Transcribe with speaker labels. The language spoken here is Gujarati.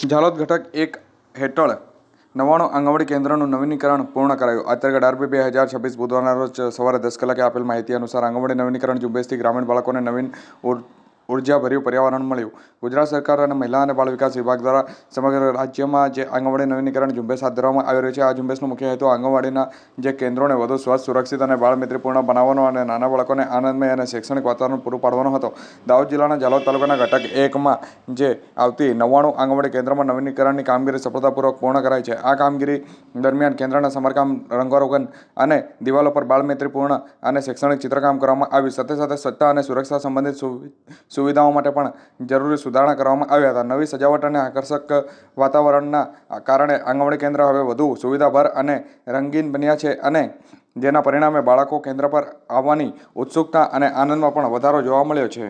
Speaker 1: ઝાલોદ ઘટક 1 હેઠળ 99 આંગણવાડી કેન્દ્રનું નવીનીકરણ પૂર્ણ કરાયું. આ અંતર્ગત 8/2/2026 બુધવારના રોજ સવારે 10 કલાકે આપેલ માહિતી અનુસાર આંગણવાડી નવીનીકરણ ઝુંબેશથી ગ્રામીણ બાળકોને નવીન ઉર્જાભર્યું પર્યાવરણ મળ્યું. ગુજરાત સરકાર અને મહિલા અને બાળ વિકાસ વિભાગ દ્વારા સમગ્ર રાજ્યમાં જે આંગણવાડી નવીનીકરણ ઝુંબેશ હાથ ધરવામાં આવી રહ્યું છે. આ ઝુંબેશનો મુખ્ય હેતુ આંગણવાડીના જે કેન્દ્રોને વધુ સ્વચ્છ, સુરક્ષિત અને બાળમિત્રપૂર્ણ બનાવવાનો અને નાના બાળકોને આનંદમય અને શૈક્ષણિક વાતાવરણ પૂરું પાડવાનો હતો. દાહોદ જિલ્લાના ઝાલોદ તાલુકાના ઘટક 1માં જે આવતી 99 આંગણવાડી કેન્દ્રમાં નવીનીકરણની કામગીરી સફળતાપૂર્વક પૂર્ણ કરાઈ છે. આ કામગીરી દરમિયાન કેન્દ્રના સમારકામ, રંગારોગણ અને દિવાલો પર બાળમૈત્રીપૂર્ણ અને શૈક્ષણિક ચિત્રકામ કરવામાં આવ્યું. સાથે સાથે સ્વચ્છતા અને સુરક્ષા સંબંધિત સુવિધાઓ માટે પણ જરૂરી સુધારણા કરવામાં આવ્યા હતા. નવી સજાવટ અને આકર્ષક વાતાવરણના કારણે આંગણવાડી કેન્દ્ર હવે વધુ સુવિધાભર અને રંગીન બન્યા છે અને જેના પરિણામે બાળકો કેન્દ્ર પર આવવાની ઉત્સુકતા અને આનંદમાં પણ વધારો જોવા મળ્યો છે.